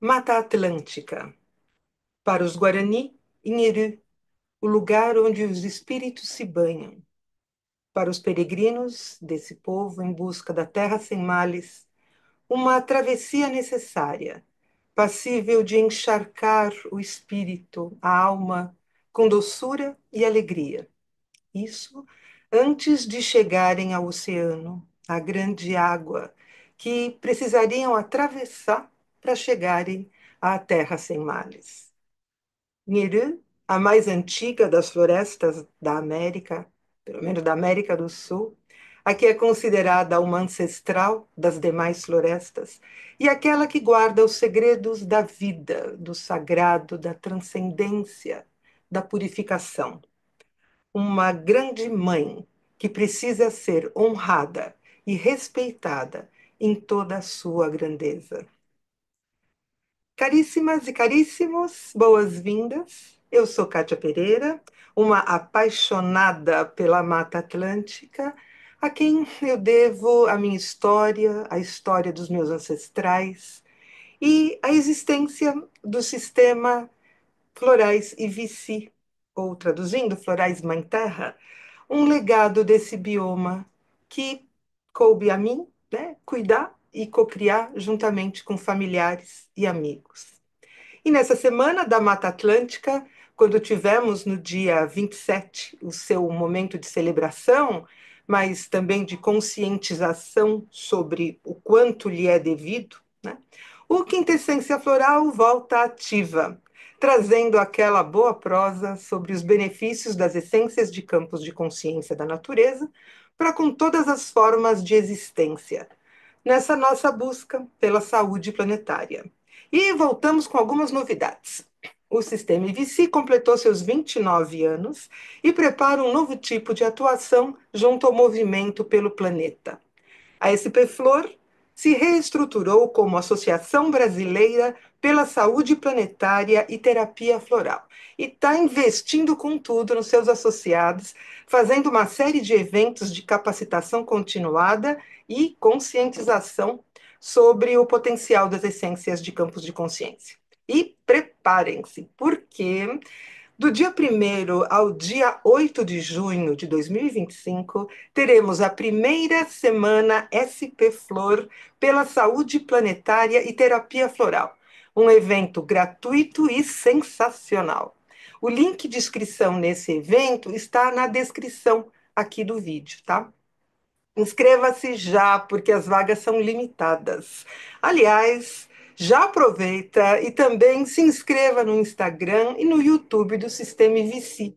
Mata Atlântica. Para os Guarani, Inheru, o lugar onde os espíritos se banham. Para os peregrinos desse povo em busca da terra sem males, uma travessia necessária, passível de encharcar o espírito, a alma, com doçura e alegria. Isso antes de chegarem ao oceano, à grande água, que precisariam atravessar para chegarem à terra sem males. Nheru, a mais antiga das florestas da América, pelo menos da América do Sul, a que é considerada uma ancestral das demais florestas, e aquela que guarda os segredos da vida, do sagrado, da transcendência, da purificação. Uma grande mãe que precisa ser honrada e respeitada em toda a sua grandeza. Caríssimas e caríssimos, boas-vindas. Eu sou Kátia Pereira, uma apaixonada pela Mata Atlântica, a quem eu devo a minha história, a história dos meus ancestrais e a existência do sistema Florais e Vici, ou traduzindo, Florais Mãe Terra, um legado desse bioma que coube a mim, né, cuidar e cocriar juntamente com familiares e amigos. E nessa semana da Mata Atlântica, quando tivemos no dia 27 o seu momento de celebração, mas também de conscientização sobre o quanto lhe é devido, né? O Quintessência Floral volta ativa, trazendo aquela boa prosa sobre os benefícios das essências de campos de consciência da natureza para com todas as formas de existência, nessa nossa busca pela saúde planetária. E voltamos com algumas novidades. O sistema IVC completou seus 29 anos e prepara um novo tipo de atuação junto ao movimento pelo planeta. A SP Flor se reestruturou como Associação Brasileira pela Saúde Planetária e Terapia Floral e está investindo com tudo nos seus associados, fazendo uma série de eventos de capacitação continuada e conscientização sobre o potencial das essências de campos de consciência. E preparem-se, porque do dia 1º ao dia 8 de junho de 2025, teremos a primeira semana SP Flor pela Saúde Planetária e Terapia Floral, um evento gratuito e sensacional. O link de inscrição nesse evento está na descrição aqui do vídeo, tá? Inscreva-se já, porque as vagas são limitadas. Aliás, já aproveita e também se inscreva no Instagram e no YouTube do Sistema IVC.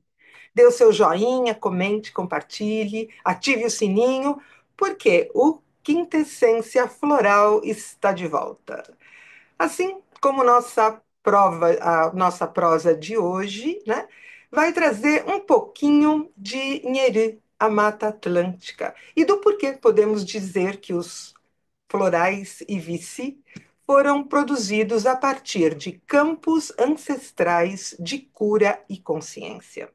Dê o seu joinha, comente, compartilhe, ative o sininho, porque o Quintessência Floral está de volta. Assim como a nossa prosa de hoje, né, vai trazer um pouquinho de Nheru, a Mata Atlântica, e do porquê podemos dizer que os florais e vici foram produzidos a partir de campos ancestrais de cura e consciência.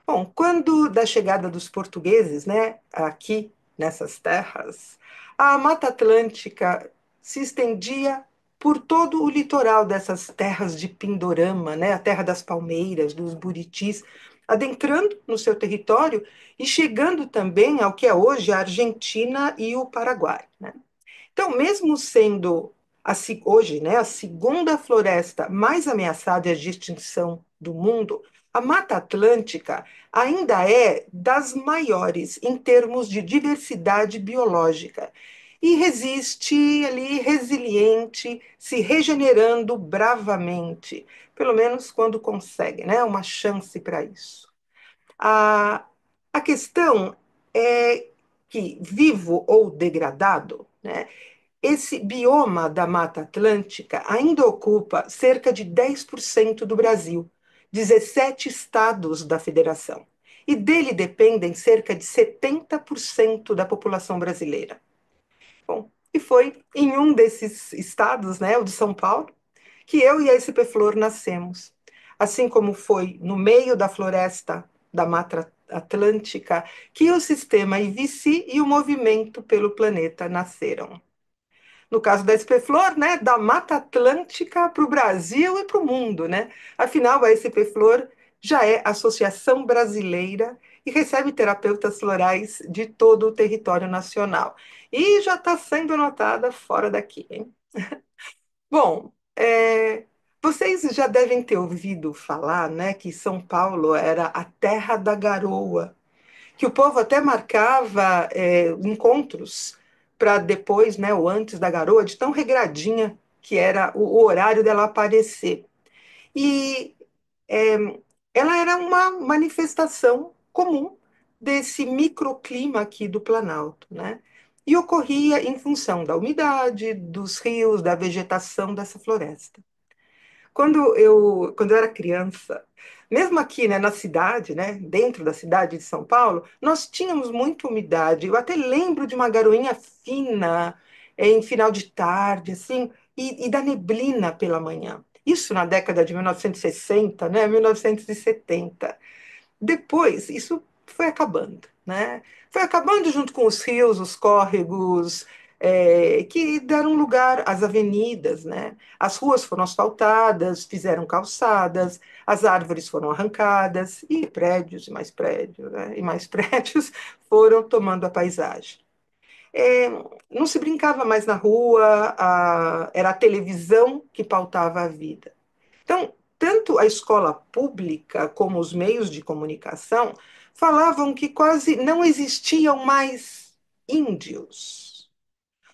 Bom, quando da chegada dos portugueses, né, aqui nessas terras, a Mata Atlântica se estendia por todo o litoral dessas terras de Pindorama, né, a terra das palmeiras, dos buritis, adentrando no seu território e chegando também ao que é hoje a Argentina e o Paraguai, né? Então, mesmo sendo hoje, né, a segunda floresta mais ameaçada de extinção do mundo, a Mata Atlântica ainda é das maiores em termos de diversidade biológica e resiste ali resiliente, se regenerando bravamente, pelo menos quando consegue, né, uma chance para isso. A, a questão é que, vivo ou degradado, né, esse bioma da Mata Atlântica ainda ocupa cerca de 10% do Brasil, 17 estados da federação, e dele dependem cerca de 70% da população brasileira. Bom, e foi em um desses estados, né, o de São Paulo, que eu e a SP Flor nascemos. Assim como foi no meio da floresta da Mata Atlântica que o sistema IVC e o movimento pelo planeta nasceram. no caso da SP-Flor, né, da Mata Atlântica para o Brasil e para o mundo, né? Afinal, a SP-Flor já é Associação Brasileira e recebe terapeutas florais de todo o território nacional. E já está sendo notada fora daqui, hein? Bom, vocês já devem ter ouvido falar, né, que São Paulo era a terra da garoa, que o povo até marcava encontros para depois, né, ou antes da garoa, de tão regradinha que era o horário dela aparecer. E é, ela era uma manifestação comum desse microclima aqui do Planalto, né? E ocorria em função da umidade, dos rios, da vegetação dessa floresta. Quando eu era criança, mesmo aqui, né, na cidade, né, dentro da cidade de São Paulo, nós tínhamos muita umidade. Eu até lembro de uma garoinha fina, em final de tarde, assim, e da neblina pela manhã. Isso na década de 1960, né, 1970. Depois, isso foi acabando, né? Foi acabando junto com os rios, os córregos, que deram lugar às avenidas, né? As ruas foram asfaltadas, fizeram calçadas, as árvores foram arrancadas, e prédios, e mais prédios, né? E mais prédios foram tomando a paisagem. É, não se brincava mais na rua, era a televisão que pautava a vida. Então, tanto a escola pública como os meios de comunicação falavam que quase não existiam mais índios.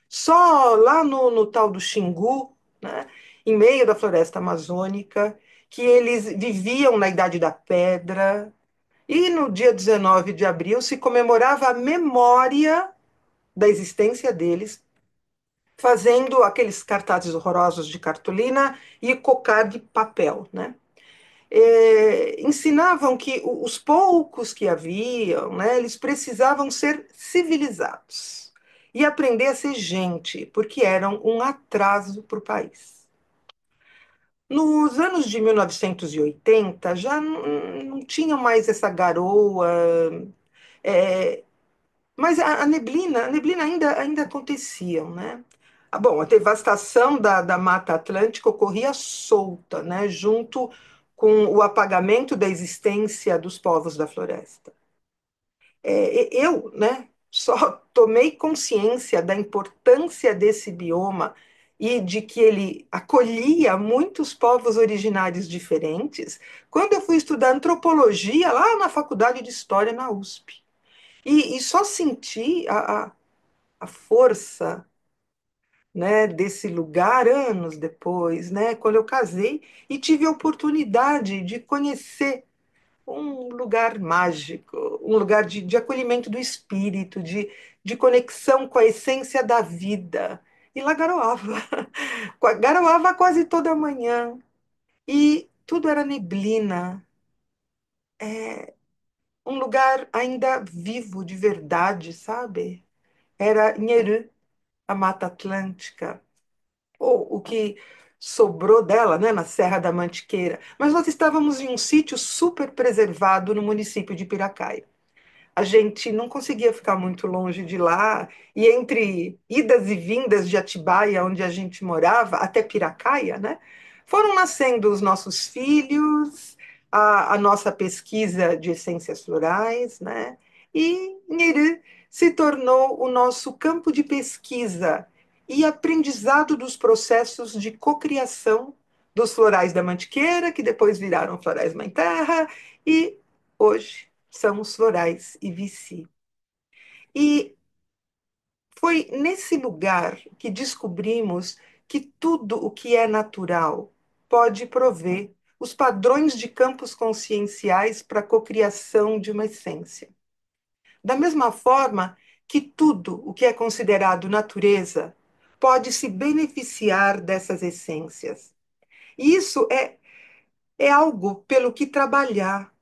Só lá no tal do Xingu, né, em meio da floresta amazônica, que eles viviam na Idade da Pedra. E no dia 19 de abril se comemorava a memória da existência deles, fazendo aqueles cartazes horrorosos de cartolina e cocá de papel, né? Ensinavam que os poucos que haviam, né, eles precisavam ser civilizados e aprender a ser gente, porque eram um atraso para o país. Nos anos de 1980, já não tinha mais essa garoa, é, mas a neblina ainda acontecia, né? Bom, a devastação da Mata Atlântica ocorria solta, né? Junto com o apagamento da existência dos povos da floresta. Eu, né, só tomei consciência da importância desse bioma e de que ele acolhia muitos povos originários diferentes quando eu fui estudar antropologia lá na Faculdade de História na USP. E só senti a força, né, desse lugar anos depois, né, quando eu casei e tive a oportunidade de conhecer um lugar mágico, um lugar de acolhimento do espírito, de conexão com a essência da vida. E lá garoava, garoava quase toda manhã e tudo era neblina, um lugar ainda vivo de verdade, sabe? Era Nheru, a Mata Atlântica, ou o que sobrou dela, né, na Serra da Mantiqueira. Mas nós estávamos em um sítio super preservado no município de Piracaia. A gente não conseguia ficar muito longe de lá, e entre idas e vindas de Atibaia, onde a gente morava, até Piracaia, né, foram nascendo os nossos filhos, a nossa pesquisa de essências florais, né, e Nherê se tornou o nosso campo de pesquisa e aprendizado dos processos de cocriação dos florais da Mantiqueira, que depois viraram florais Mãe Terra, e hoje são os florais Ibici. E foi nesse lugar que descobrimos que tudo o que é natural pode prover os padrões de campos conscienciais para a cocriação de uma essência. Da mesma forma que tudo o que é considerado natureza pode se beneficiar dessas essências. E isso é algo pelo que trabalhar.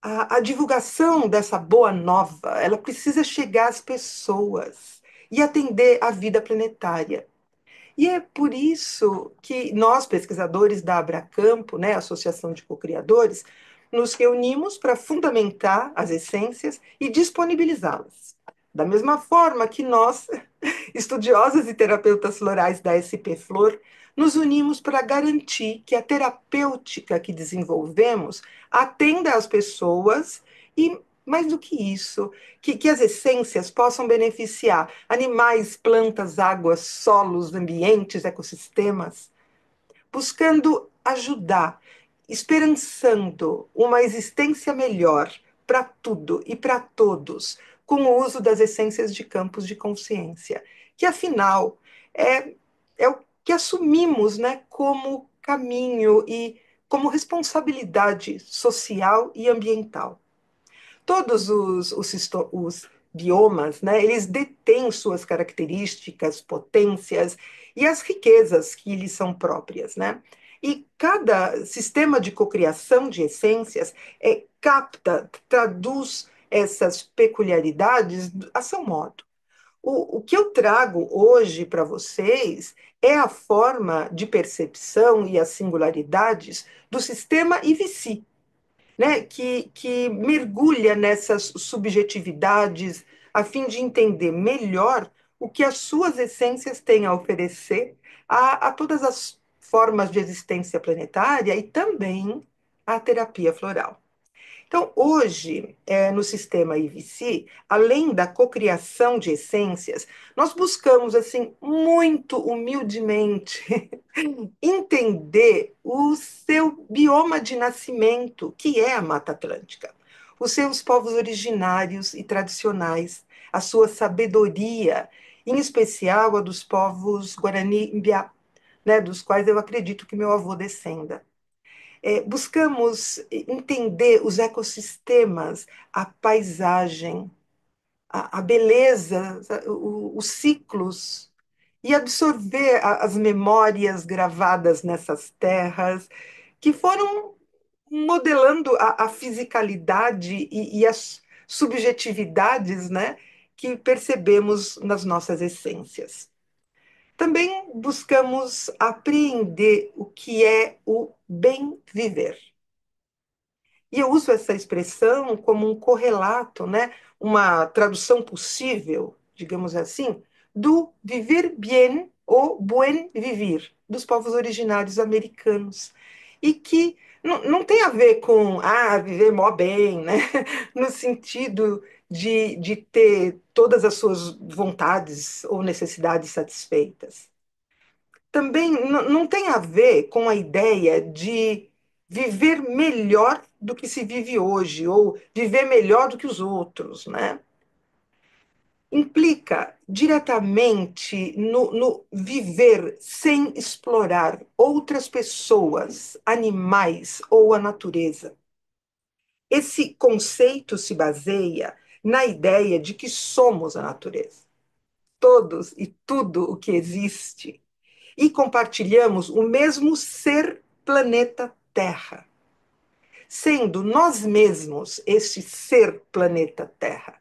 A divulgação dessa boa nova, ela precisa chegar às pessoas e atender à vida planetária. E é por isso que nós, pesquisadores da Abracampo, né, Associação de Cocriadores, nos reunimos para fundamentar as essências e disponibilizá-las. Da mesma forma que nós Estudiosas e terapeutas florais da SP Flor, nos unimos para garantir que a terapêutica que desenvolvemos atenda às pessoas e, mais do que isso, que as essências possam beneficiar animais, plantas, águas, solos, ambientes, ecossistemas, buscando ajudar, esperançando uma existência melhor para tudo e para todos, com o uso das essências de campos de consciência, que afinal é, é o que assumimos, né, como caminho e como responsabilidade social e ambiental. Todos os biomas, né, eles detêm suas características, potências e as riquezas que lhes são próprias, né? E cada sistema de cocriação de essências capta, traduz essas peculiaridades a seu modo. O que eu trago hoje para vocês é a forma de percepção e as singularidades do sistema IVC, né, que mergulha nessas subjetividades a fim de entender melhor o que as suas essências têm a oferecer a todas as formas de existência planetária e também à terapia floral. Então, hoje, no sistema IVC, além da cocriação de essências, nós buscamos, assim, muito humildemente, entender o seu bioma de nascimento, que é a Mata Atlântica, os seus povos originários e tradicionais, a sua sabedoria, em especial a dos povos Guarani-Mbiá, né, dos quais eu acredito que meu avô descenda. Buscamos entender os ecossistemas, a paisagem, a beleza, os ciclos, e absorver as memórias gravadas nessas terras, que foram modelando a fisicalidade e as subjetividades, né, que percebemos nas nossas essências. Também buscamos apreender o que é o bem viver. E eu uso essa expressão como um correlato, né? Uma tradução possível, digamos assim, do viver bien ou buen vivir dos povos originários americanos. E que não tem a ver com viver mó bem, né? No sentido de ter todas as suas vontades ou necessidades satisfeitas. Também não tem a ver com a ideia de viver melhor do que se vive hoje, ou viver melhor do que os outros, né? Implica diretamente no viver sem explorar outras pessoas, animais ou a natureza. Esse conceito se baseia na ideia de que somos a natureza. Todos e tudo o que existe e compartilhamos o mesmo ser planeta Terra, sendo nós mesmos este ser planeta Terra,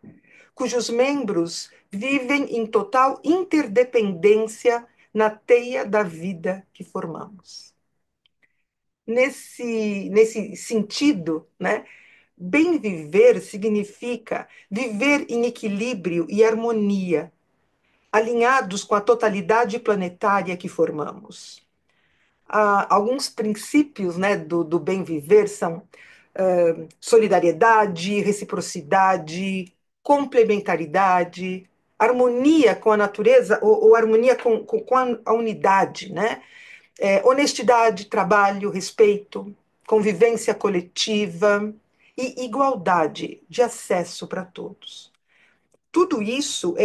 cujos membros vivem em total interdependência na teia da vida que formamos. Nesse sentido, né, bem viver significa viver em equilíbrio e harmonia, alinhados com a totalidade planetária que formamos. Alguns princípios, né, do bem viver são solidariedade, reciprocidade, complementaridade, harmonia com a natureza ou harmonia com a unidade, né? Honestidade, trabalho, respeito, convivência coletiva e igualdade de acesso para todos. Tudo isso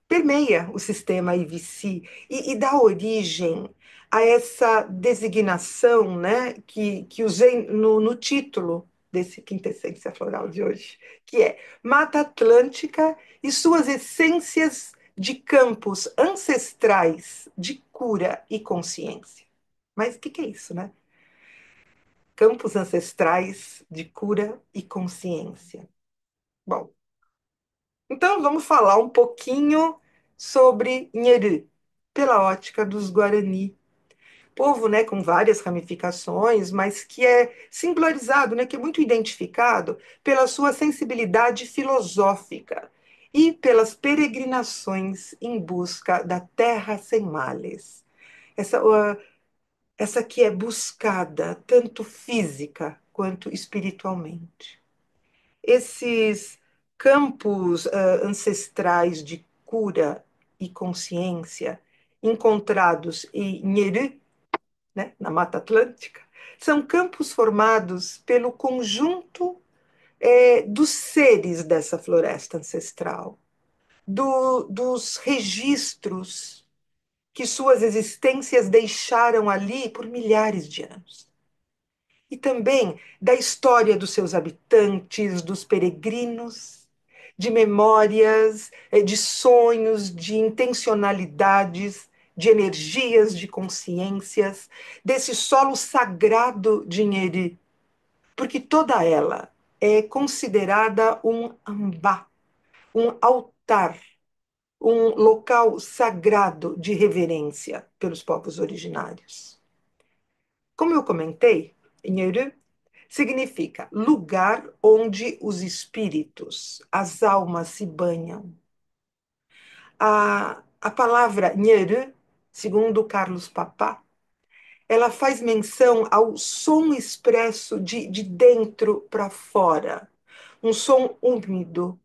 permeia o sistema IVC e dá origem a essa designação, né, que usei no título desse Quintessência Floral de hoje, que é Mata Atlântica e suas essências de campos ancestrais de cura e consciência. Mas o que é isso, né? Campos ancestrais de cura e consciência. Bom, então, vamos falar um pouquinho sobre Nheru, pela ótica dos Guarani. Povo, né, com várias ramificações, mas que é singularizado, né, que é muito identificado pela sua sensibilidade filosófica e pelas peregrinações em busca da terra sem males. Essa, essa que é buscada tanto física quanto espiritualmente. Esses campos ancestrais de cura e consciência encontrados em Nheru, né, na Mata Atlântica, são campos formados pelo conjunto dos seres dessa floresta ancestral, dos registros que suas existências deixaram ali por milhares de anos. E também da história dos seus habitantes, dos peregrinos, de memórias, de sonhos, de intencionalidades, de energias, de consciências, desse solo sagrado de Inheri, porque toda ela é considerada um ambá, um altar, um local sagrado de reverência pelos povos originários. Como eu comentei, Inheru significa lugar onde os espíritos, as almas se banham. A palavra Nheru, segundo Carlos Papá, ela faz menção ao som expresso de dentro para fora, um som úmido,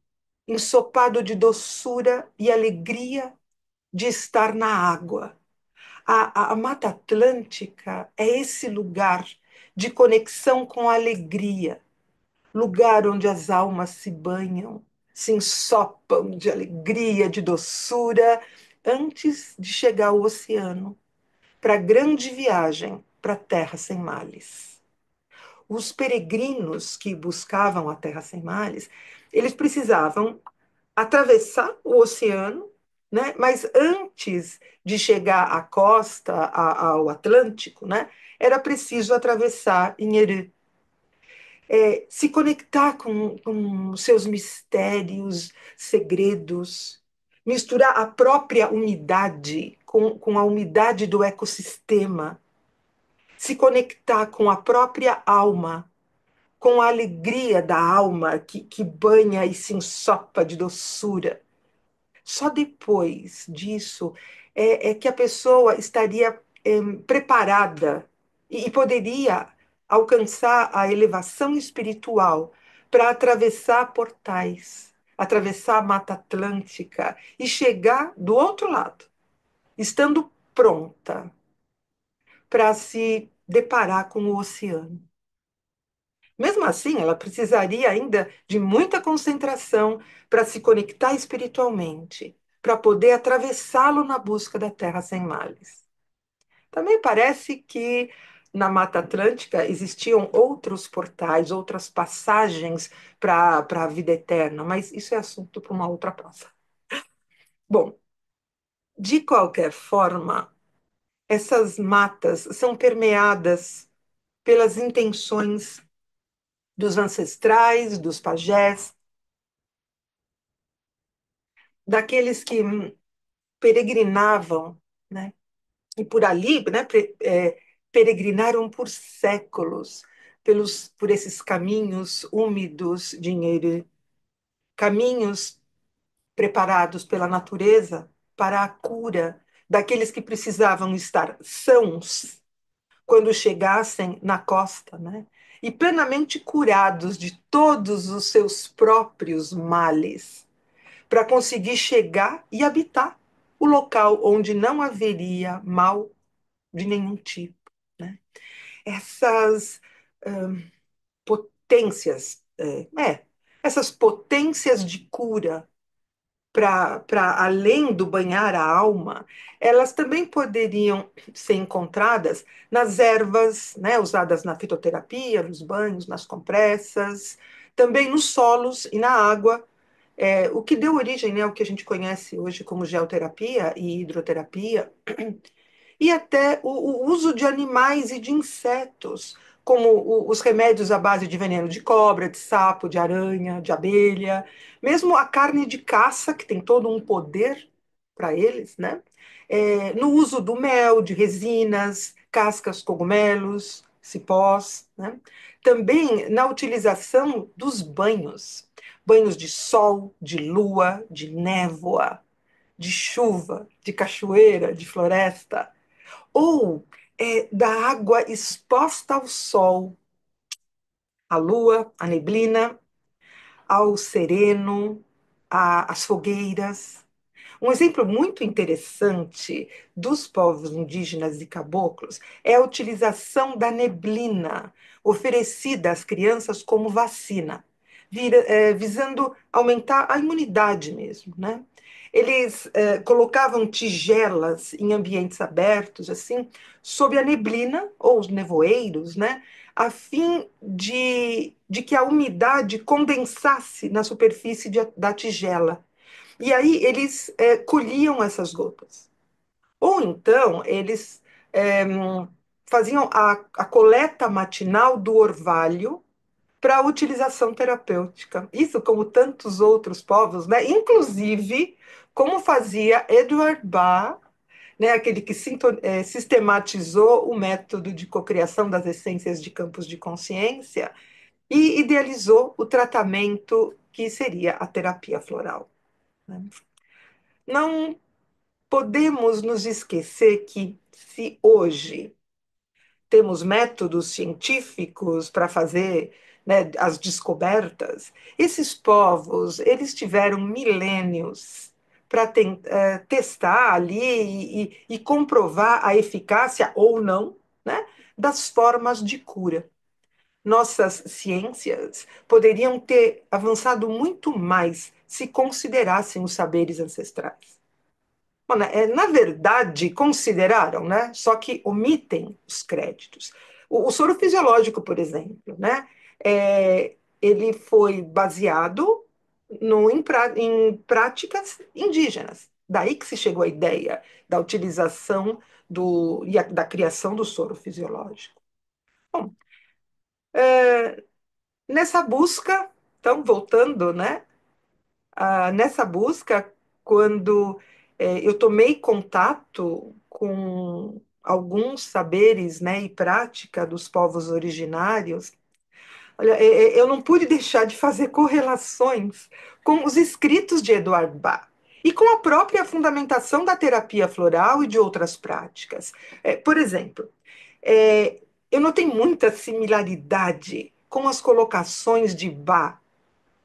ensopado de doçura e alegria de estar na água. A Mata Atlântica é esse lugar de conexão com a alegria, lugar onde as almas se banham, se ensopam de alegria, de doçura, antes de chegar ao oceano, para a grande viagem para a terra sem males. Os peregrinos que buscavam a terra sem males, eles precisavam atravessar o oceano, né? Mas antes de chegar à costa, ao Atlântico, né? Era preciso atravessar Inheru, se conectar com seus mistérios, segredos, misturar a própria umidade com a umidade do ecossistema, se conectar com a própria alma, com a alegria da alma que banha e se ensopa de doçura. Só depois disso que a pessoa estaria preparada e poderia alcançar a elevação espiritual para atravessar portais, atravessar a Mata Atlântica e chegar do outro lado, estando pronta para se deparar com o oceano. Mesmo assim, ela precisaria ainda de muita concentração para se conectar espiritualmente, para poder atravessá-lo na busca da terra sem males. Também parece que na Mata Atlântica existiam outros portais, outras passagens para a vida eterna, mas isso é assunto para uma outra praça. Bom, de qualquer forma, essas matas são permeadas pelas intenções dos ancestrais, dos pajés, daqueles que peregrinavam, né? E por ali, né, peregrinaram por séculos por esses caminhos úmidos de Inheru, caminhos preparados pela natureza para a cura daqueles que precisavam estar sãos quando chegassem na costa, né? E plenamente curados de todos os seus próprios males, para conseguir chegar e habitar o local onde não haveria mal de nenhum tipo, né? Essas potências, essas potências de cura para além do banhar a alma, elas também poderiam ser encontradas nas ervas, né, usadas na fitoterapia, nos banhos, nas compressas, também nos solos e na água, o que deu origem, né, ao que a gente conhece hoje como geoterapia e hidroterapia, e até o uso de animais e de insetos, como os remédios à base de veneno de cobra, de sapo, de aranha, de abelha, mesmo a carne de caça, que tem todo um poder para eles, né? No uso do mel, de resinas, cascas, cogumelos, cipós, né? Também na utilização dos banhos. banhos de sol, de lua, de névoa, de chuva, de cachoeira, de floresta, ou da água exposta ao sol, à lua, à neblina, ao sereno, às fogueiras. Um exemplo muito interessante dos povos indígenas e caboclos é a utilização da neblina oferecida às crianças como vacina, visando aumentar a imunidade mesmo, né? Eles colocavam tigelas em ambientes abertos, assim, sob a neblina ou os nevoeiros, né? A fim de que a umidade condensasse na superfície da tigela e aí eles colhiam essas gotas. Ou então eles faziam a coleta matinal do orvalho para utilização terapêutica. Isso como tantos outros povos, né? Inclusive como fazia Edward Bach, né? Aquele que sistematizou o método de cocriação das essências de campos de consciência e idealizou o tratamento que seria a terapia floral. Né? Não podemos nos esquecer que, se hoje temos métodos científicos para fazer, né, as descobertas, esses povos eles tiveram milênios para testar ali e comprovar a eficácia ou não, né, das formas de cura. Nossas ciências poderiam ter avançado muito mais se considerassem os saberes ancestrais. Bom, né, na verdade, consideraram, né? Só que omitem os créditos. O soro fisiológico, por exemplo, né? Ele foi baseado em práticas indígenas. Daí que se chegou à ideia da utilização da criação do soro fisiológico. Bom, nessa busca, então, voltando, né? Nessa busca, quando eu tomei contato com alguns saberes, né, e prática dos povos originários, olha, eu não pude deixar de fazer correlações com os escritos de Eduard Bach e com a própria fundamentação da terapia floral e de outras práticas. Por exemplo, é, eu notei muita similaridade com as colocações de Bach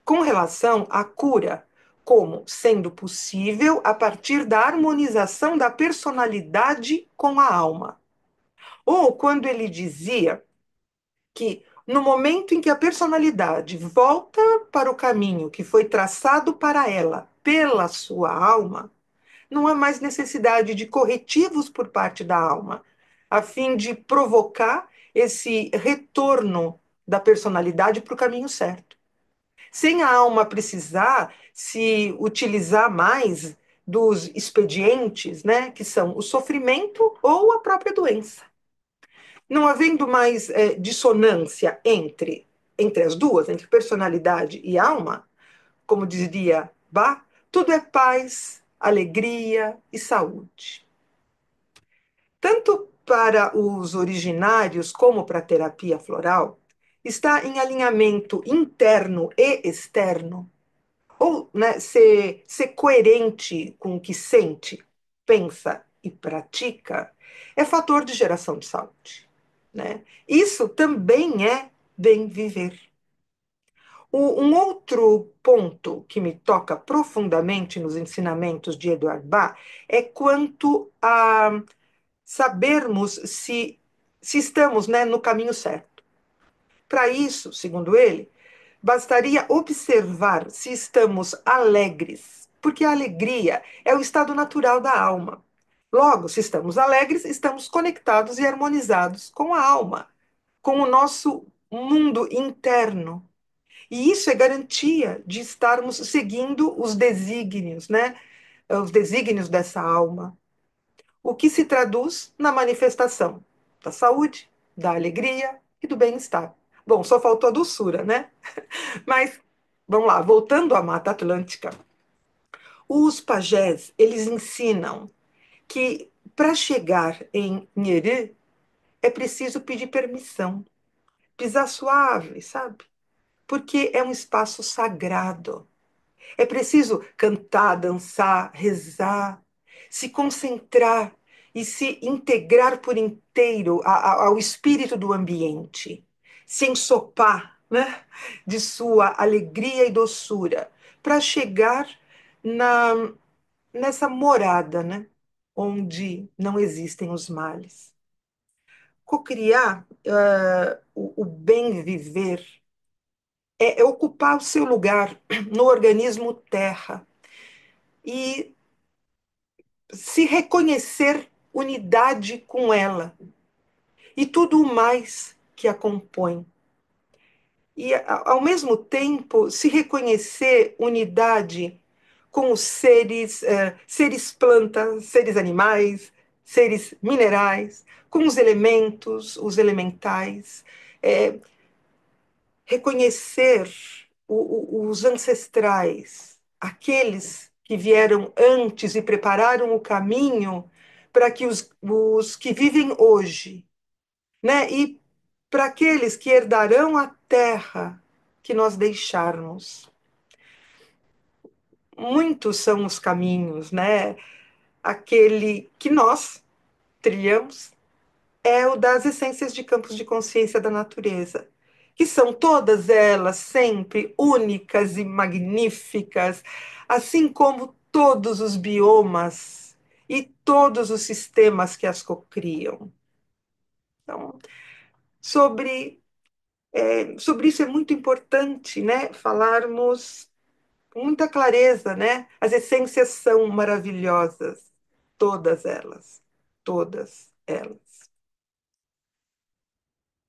com relação à cura, como sendo possível a partir da harmonização da personalidade com a alma. Ou quando ele dizia que no momento em que a personalidade volta para o caminho que foi traçado para ela pela sua alma, não há mais necessidade de corretivos por parte da alma, a fim de provocar esse retorno da personalidade para o caminho certo, sem a alma precisar se utilizar mais dos expedientes, né, que são o sofrimento ou a própria doença. Não havendo mais dissonância entre as duas, entre personalidade e alma, como dizia Bach, tudo é paz, alegria e saúde. Tanto para os originários como para a terapia floral, está em alinhamento interno e externo ou, né, ser coerente com o que sente, pensa e pratica, é fator de geração de saúde. Né? Isso também é bem viver. Um outro ponto que me toca profundamente nos ensinamentos de Eduard Bach é quanto a sabermos se estamos, né, no caminho certo. Para isso, segundo ele, bastaria observar se estamos alegres, porque a alegria é o estado natural da alma. Logo, se estamos alegres, estamos conectados e harmonizados com a alma, com o nosso mundo interno. E isso é garantia de estarmos seguindo os desígnios, né? Os desígnios dessa alma, o que se traduz na manifestação da saúde, da alegria e do bem-estar. Bom, só faltou a doçura, né? Mas, vamos lá, voltando à Mata Atlântica, os pajés, eles ensinam que para chegar em Nheri é preciso pedir permissão, pisar suave, sabe? porque é um espaço sagrado. É preciso cantar, dançar, rezar, se concentrar e se integrar por inteiro ao espírito do ambiente, se ensopar, né, de sua alegria e doçura, para chegar na, nessa morada, né, onde não existem os males. Cocriar o bem viver é ocupar o seu lugar no organismo terra e se reconhecer unidade com ela e tudo o mais que a compõe. E, ao mesmo tempo, se reconhecer unidade com os seres, seres plantas, seres animais, seres minerais, com os elementos, os elementais, é, reconhecer os ancestrais, aqueles que vieram antes e prepararam o caminho para que os que vivem hoje, né? E para aqueles que herdarão a terra que nós deixarmos. Muitos são os caminhos, né? Aquele que nós trilhamos é o das essências de campos de consciência da natureza, que são todas elas sempre únicas e magníficas, assim como todos os biomas e todos os sistemas que as cocriam. Então, sobre isso é muito importante, né, falarmos com muita clareza, né? As essências são maravilhosas, todas elas, todas elas.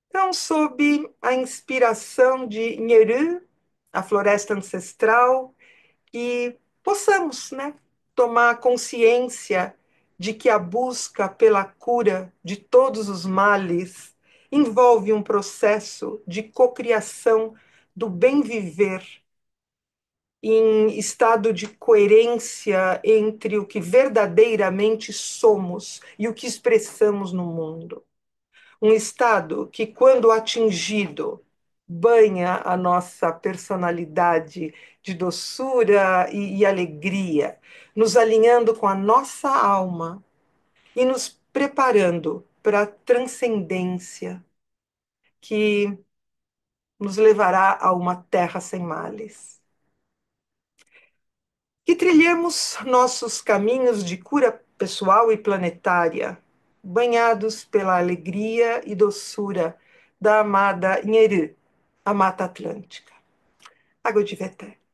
Então, sob a inspiração de Nheru, a floresta ancestral, que possamos, né, tomar consciência de que a busca pela cura de todos os males envolve um processo de cocriação do bem viver em estado de coerência entre o que verdadeiramente somos e o que expressamos no mundo. Um estado que, quando atingido, banha a nossa personalidade de doçura e alegria, nos alinhando com a nossa alma e nos preparando para a transcendência que nos levará a uma terra sem males. Que trilhemos nossos caminhos de cura pessoal e planetária, banhados pela alegria e doçura da amada Nheru, a Mata Atlântica. Água de Veté.